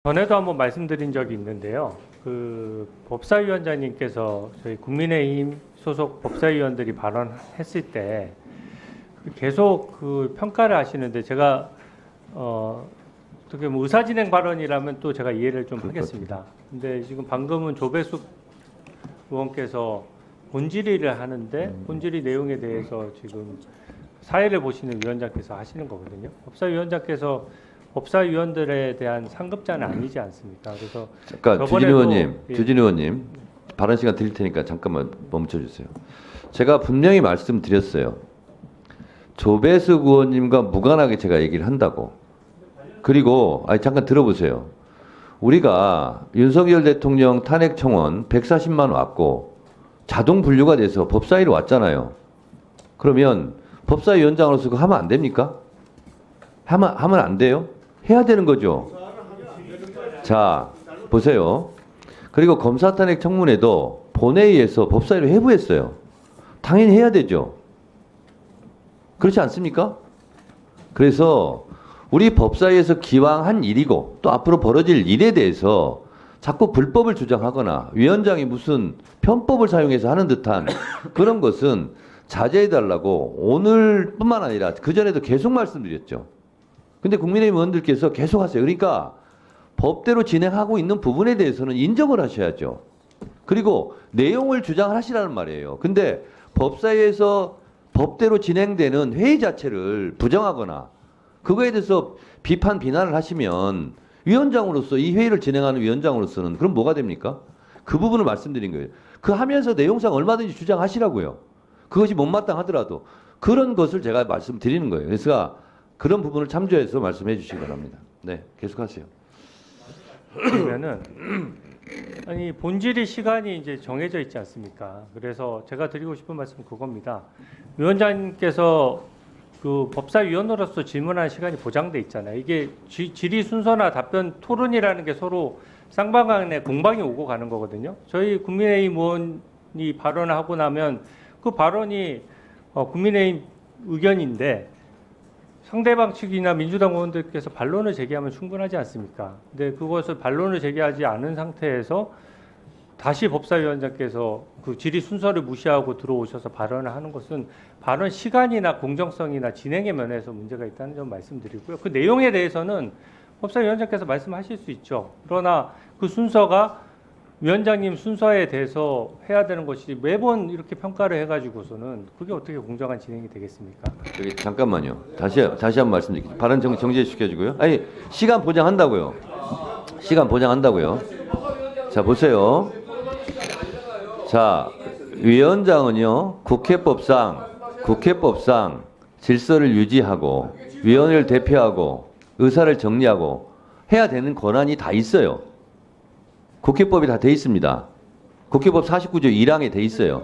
전에도 한번 말씀드린 적이 있는데요. 그 법사위원장님께서 저희 국민의힘 소속 법사위원들이 발언했을 때 계속 그 평가를 하시는데 제가 어떻게 뭐 의사진행 발언이라면 또 제가 이해를 좀 하겠습니다. 근데 지금 방금은 조배숙 의원께서 본질의를 하는데 본질의 내용에 대해서 지금 사회를 보시는 위원장께서 하시는 거거든요. 법사위원장께서 법사위원들에 대한 상급자는 아니지 않습니까? 그래서 잠깐 주진 의원님, 예. 주진 의원님 발언 시간 드릴 테니까 잠깐만 멈춰 주세요. 제가 분명히 말씀드렸어요. 조배숙 의원님과 무관하게 제가 얘기를 한다고. 그리고 잠깐 들어보세요. 우리가 윤석열 대통령 탄핵 청원 140만 원 왔고 자동 분류가 돼서 법사위로 왔잖아요. 그러면 법사위원장으로서 그거 하면 안 됩니까? 하면 안 돼요? 해야 되는 거죠. 자, 보세요. 그리고 검사 탄핵 청문회도 본회의에서 법사위로 회부했어요. 당연히 해야 되죠. 그렇지 않습니까? 그래서 우리 법사위에서 기왕 한 일이고 또 앞으로 벌어질 일에 대해서 자꾸 불법을 주장하거나 위원장이 무슨 편법을 사용해서 하는 듯한 그런 것은 자제해달라고 오늘뿐만 아니라 그전에도 계속 말씀드렸죠. 근데 국민의힘 의원들께서 계속 하세요. 그러니까 법대로 진행하고 있는 부분에 대해서는 인정을 하셔야죠. 그리고 내용을 주장하시라는 말이에요. 근데 법사위에서 법대로 진행되는 회의 자체를 부정하거나 그거에 대해서 비난을 하시면 위원장으로서 이 회의를 진행하는 위원장으로서는 그럼 뭐가 됩니까? 그 부분을 말씀드린 거예요. 그 하면서 내용상 얼마든지 주장하시라고요. 그것이 못마땅하더라도 그런 것을 제가 말씀드리는 거예요. 그래서 그런 부분을 참조해서 말씀해 주시기 바랍니다. 네, 계속하세요. 그러면은 아니 본질의 시간이 이제 정해져 있지 않습니까? 그래서 제가 드리고 싶은 말씀은 그겁니다. 위원장님께서 그 법사위원으로서 질문하는 시간이 보장돼 있잖아요. 이게 질의 순서나 답변 토론이라는 게 서로 쌍방간에 공방이 오고 가는 거거든요. 저희 국민의힘 의원이 발언을 하고 나면 그 발언이 국민의힘 의견인데 상대방 측이나 민주당 의원들께서 반론을 제기하면 충분하지 않습니까? 근데 그것을 반론을 제기하지 않은 상태에서 다시 법사위원장께서 그 질의 순서를 무시하고 들어오셔서 발언을 하는 것은 발언 시간이나 공정성이나 진행의 면에서 문제가 있다는 점 말씀드리고요. 그 내용에 대해서는 법사위원장께서 말씀하실 수 있죠. 그러나 그 순서가 위원장님 순서에 대해서 해야 되는 것이 매번 이렇게 평가를 해가지고서는 그게 어떻게 공정한 진행이 되겠습니까? 저기 잠깐만요. 다시 한번 말씀드릴게요. 발언 정지 시켜주고요. 아니 시간 보장한다고요. 시간 보장한다고요. 자 보세요. 자 위원장은요 국회법상 질서를 유지하고 위원회를 대표하고 의사를 정리하고 해야 되는 권한이 다 있어요. 국회법이 다 돼 있습니다. 국회법 49조 1항에 돼 있어요.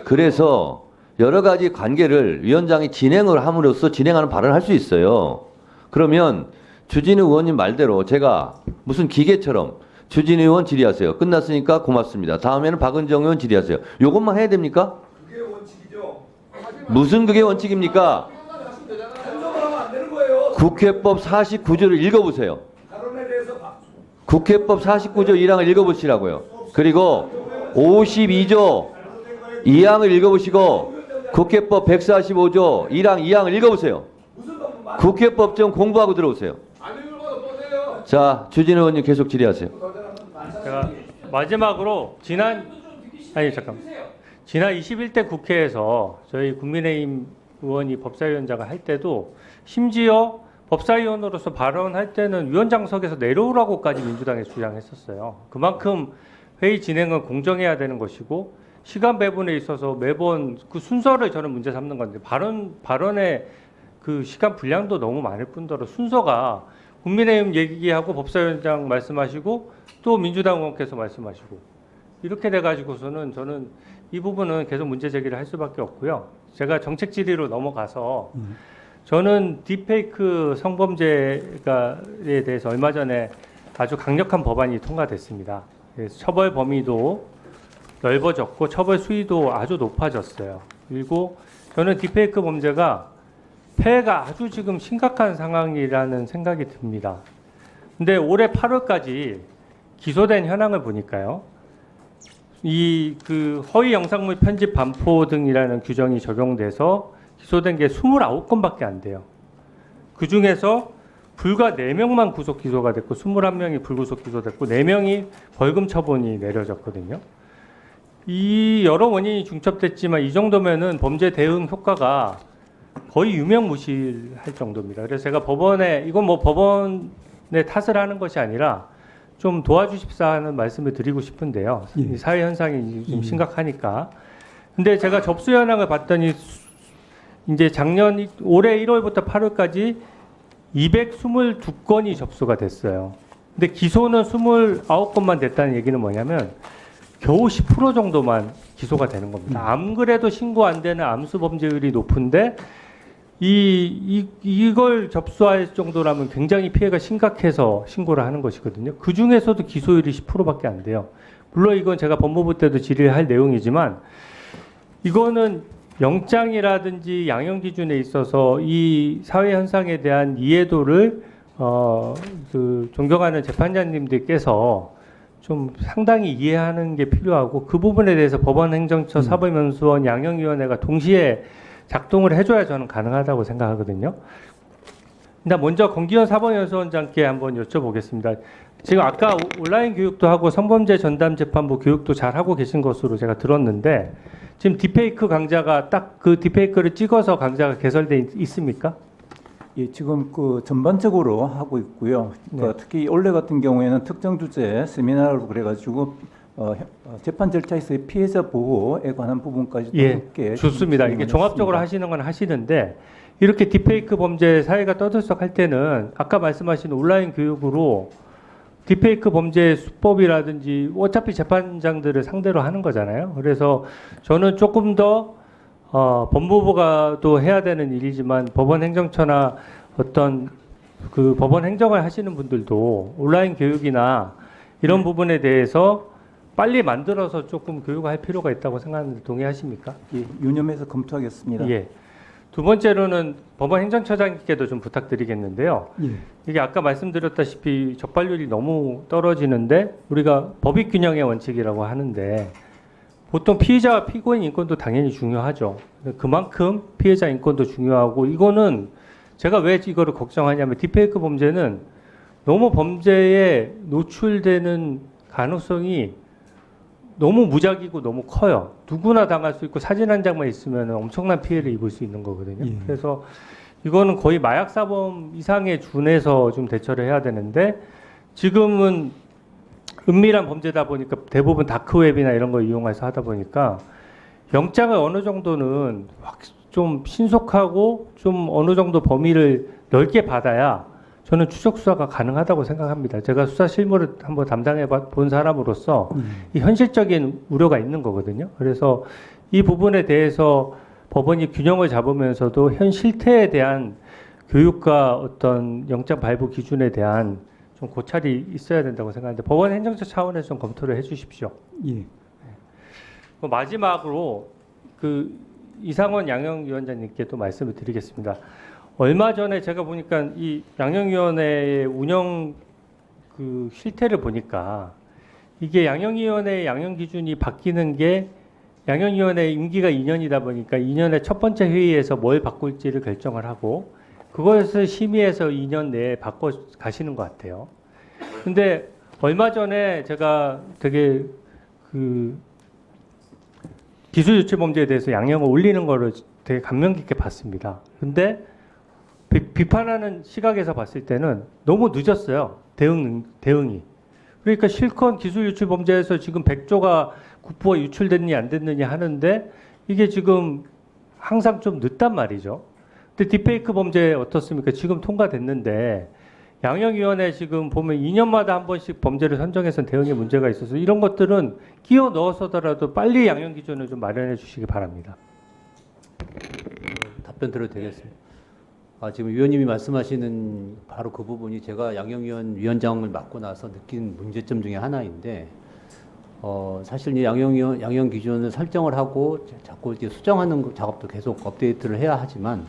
그래서 여러 가지 관계를 위원장이 진행을 함으로써 진행하는 발언을 할 수 있어요. 그러면 주진우 의원님 말대로 제가 무슨 기계처럼 주진우 의원 질의하세요. 끝났으니까 고맙습니다. 다음에는 박은정 의원 질의하세요. 요것만 해야 됩니까? 그게 원칙이죠. 무슨 그게 원칙입니까? 국회법 49조를 읽어보세요. 발언에 대해서 국회법 49조 1항을 읽어보시라고요. 그리고 52조 2항을 읽어보시고 국회법 145조 1항 2항을 읽어보세요. 국회법 좀 공부하고 들어오세요. 자, 주진 의원님 계속 질의하세요. 제가 마지막으로 지난 21대 국회에서 저희 국민의힘 의원이 법사위원장을 할 때도 심지어 법사위원으로서 발언할 때는 위원장석에서 내려오라고까지 민주당에 주장했었어요. 그만큼 회의 진행은 공정해야 되는 것이고 시간 배분에 있어서 매번 그 순서를 저는 문제 삼는 건데 발언의 그 시간 분량도 너무 많을 뿐더러 순서가 국민의힘 얘기하고 법사위원장 말씀하시고 또 민주당 의원께서 말씀하시고 이렇게 돼가지고서는 저는 이 부분은 계속 문제 제기를 할 수밖에 없고요. 제가 정책 질의로 넘어가서 저는 딥페이크 성범죄에 대해서 얼마 전에 아주 강력한 법안이 통과됐습니다. 그래서 처벌 범위도 넓어졌고 처벌 수위도 아주 높아졌어요. 그리고 저는 딥페이크 범죄가 폐해가 아주 지금 심각한 상황이라는 생각이 듭니다. 근데 올해 8월까지 기소된 현황을 보니까요. 이 그 허위 영상물 편집 반포 등이라는 규정이 적용돼서 기소된 게 29건밖에 안 돼요. 그 중에서 불과 4명만 구속 기소가 됐고 21명이 불구속 기소됐고 4명이 벌금 처분이 내려졌거든요. 이 여러 원인이 중첩됐지만 이 정도면은 범죄 대응 효과가 거의 유명무실할 정도입니다. 그래서 제가 법원에 이건 뭐 법원의 탓을 하는 것이 아니라 좀 도와주십사 하는 말씀을 드리고 싶은데요. 예. 이 사회 현상이 좀 심각하니까. 근데 제가 접수 현황을 봤더니 이제 올해 1월부터 8월까지 222건이 접수가 됐어요. 근데 기소는 29건만 됐다는 얘기는 뭐냐면 겨우 10% 정도만 기소가 되는 겁니다. 안 그래도 신고 안 되는 암수 범죄율이 높은데 이걸 접수할 정도라면 굉장히 피해가 심각해서 신고를 하는 것이거든요. 그 중에서도 기소율이 10%밖에 안 돼요. 물론 이건 제가 법무부 때도 질의할 내용이지만 이거는 영장이라든지 양형 기준에 있어서 이 사회 현상에 대한 이해도를 그 존경하는 재판장님들께서 좀 상당히 이해하는 게 필요하고 그 부분에 대해서 법원, 행정처, 사법연수원, 양형위원회가 동시에 작동을 해줘야 저는 가능하다고 생각하거든요. 근데 먼저 권기현 사법연수원장께 한번 여쭤보겠습니다. 지금 아까 온라인 교육도 하고 성범죄 전담 재판부 교육도 잘 하고 계신 것으로 제가 들었는데 지금 딥페이크 강좌가 딱 그 딥페이크를 찍어서 강좌가 개설돼 있습니까? 예, 지금 그 전반적으로 하고 있고요. 네. 특히 올해 같은 경우에는 특정 주제 세미나로 그래가지고 재판 절차에서의 피해자 보호에 관한 부분까지도 예, 함께 좋습니다. 이게 종합적으로 하시는 건 하시는데 이렇게 딥페이크 범죄 사회가 떠들썩할 때는 아까 말씀하신 온라인 교육으로 딥페이크 범죄 수법이라든지 어차피 재판장들을 상대로 하는 거잖아요. 그래서 저는 조금 더 법무부가 또 해야 되는 일이지만 법원 행정처나 어떤 그 법원 행정을 하시는 분들도 온라인 교육이나 이런 부분에 대해서 빨리 만들어서 조금 교육할 필요가 있다고 생각하는데 동의하십니까? 예, 유념해서 검토하겠습니다. 예. 두 번째로는 법원 행정처장님께도 좀 부탁드리겠는데요. 예. 이게 아까 말씀드렸다시피 적발률이 너무 떨어지는데 우리가 법익균형의 원칙이라고 하는데 보통 피의자와 피고인 인권도 당연히 중요하죠. 그만큼 피해자 인권도 중요하고 이거는 제가 왜 이거를 걱정하냐면 딥페이크 범죄는 너무 범죄에 노출되는 가능성이 너무 무작위고 너무 커요. 누구나 당할 수 있고 사진 한 장만 있으면 엄청난 피해를 입을 수 있는 거거든요. 예. 그래서 이거는 거의 마약 사범 이상에 준해서 좀 대처를 해야 되는데 지금은 은밀한 범죄다 보니까 대부분 다크웹이나 이런 거 이용해서 하다 보니까 영장을 어느 정도는 좀 신속하고 좀 어느 정도 범위를 넓게 받아야 저는 추적 수사가 가능하다고 생각합니다. 제가 수사 실무를 한번 담당해 본 사람으로서 이 현실적인 우려가 있는 거거든요. 그래서 이 부분에 대해서 법원이 균형을 잡으면서도 현 실태에 대한 교육과 어떤 영장 발부 기준에 대한 좀 고찰이 있어야 된다고 생각하는데 법원 행정처 차원에서 좀 검토를 해주십시오. 예. 마지막으로 그 이상원 양형위원장님께 또 말씀을 드리겠습니다. 얼마 전에 제가 보니까 이 양형위원회의 운영 그 실태를 보니까 이게 양형위원회의 양형 기준이 바뀌는 게 양형위원회 임기가 2년이다 보니까 2년의 첫 번째 회의에서 뭘 바꿀지를 결정을 하고 그것을 심의해서 2년 내에 바꿔 가시는 것 같아요. 근데 얼마 전에 제가 되게 그 기술 유출 범죄에 대해서 양형을 올리는 거를 되게 감명 깊게 봤습니다. 근데 비판하는 시각에서 봤을 때는 너무 늦었어요. 대응이. 그러니까 실컷 기술 유출 범죄에서 지금 100조가 국부가 유출됐느냐 안 됐느냐 하는데 이게 지금 항상 좀 늦단 말이죠. 근데 딥페이크 범죄 어떻습니까? 지금 통과됐는데 양형위원회 지금 보면 2년마다 한 번씩 범죄를 선정해서 대응에 문제가 있어서 이런 것들은 끼워 넣어서더라도 빨리 양형 기준을 좀 마련해 주시기 바랍니다. 답변 드려도 되겠습니다. 지금 위원님이 말씀하시는 바로 그 부분이 제가 양형위원장을 맡고 나서 느낀 문제점 중에 하나인데, 사실 이 양형 기준을 설정을 하고 자꾸 이제 수정하는 작업도 계속 업데이트를 해야 하지만,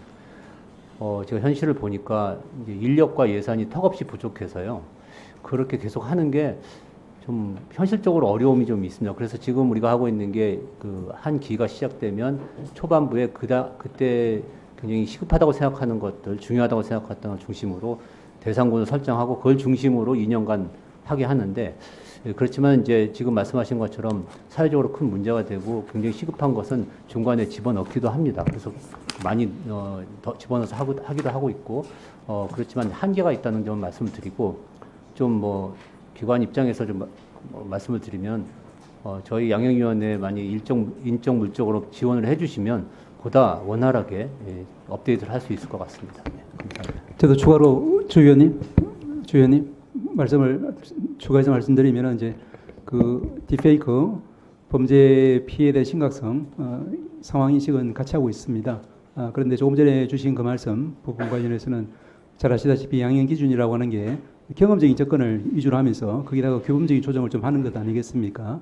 제가 현실을 보니까 이제 인력과 예산이 턱없이 부족해서요. 그렇게 계속 하는 게 좀 현실적으로 어려움이 좀 있습니다. 그래서 지금 우리가 하고 있는 게 그 한 기가 시작되면 초반부에 그때 굉장히 시급하다고 생각하는 것들, 중요하다고 생각했던 걸 중심으로 대상군을 설정하고 그걸 중심으로 2년간 하게 하는데 그렇지만 이제 지금 말씀하신 것처럼 사회적으로 큰 문제가 되고 굉장히 시급한 것은 중간에 집어넣기도 합니다. 그래서 많이 더 집어넣어서 하기도 하고 있고 그렇지만 한계가 있다는 점 말씀을 드리고 좀 뭐 기관 입장에서 좀 말씀을 드리면 저희 양형위원회 많이 인적 물적으로 지원을 해주시면 보다 원활하게 업데이트를 할 수 있을 것 같습니다. 네, 감사합니다. 저도 추가로 주 의원님 말씀을 추가해서 말씀드리면 이제 그 딥페이크 범죄 피해에 대한 심각성 상황 인식은 같이 하고 있습니다. 그런데 조금 전에 주신 그 말씀 부분 관련해서는 잘 아시다시피 양형 기준이라고 하는 게 경험적인 접근을 위주로 하면서 거기다가 규범적인 조정을 좀 하는 것 아니겠습니까?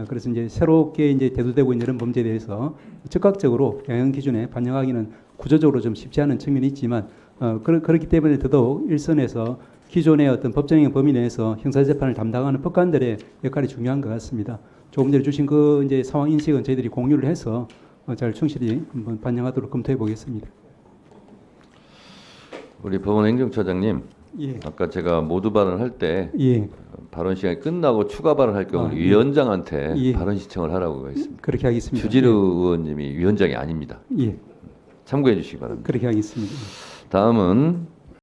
그래서 이제 새롭게 이제 대두되고 있는 이런 범죄에 대해서 즉각적으로 양형 기준에 반영하기는 구조적으로 좀 쉽지 않은 측면이 있지만 그렇기 때문에 더더욱 일선에서 기존의 어떤 법정형 범위 내에서 형사재판을 담당하는 법관들의 역할이 중요한 것 같습니다. 조금 전에 주신 그 이제 상황 인식은 저희들이 공유를 해서 잘 충실히 한번 반영하도록 검토해 보겠습니다. 우리 법원 행정처장님, 예. 아까 제가 모두 발언할 때 예. 발언 시간이 끝나고 추가 발언할 경우 예. 위원장한테 예. 발언 시청을 하라고 했습니다. 그렇게 하겠습니다. 주진우 의원님이 위원장이 아닙니다. 예. 참고해 주시기 바랍니다. 그렇게 하겠습니다. 다음은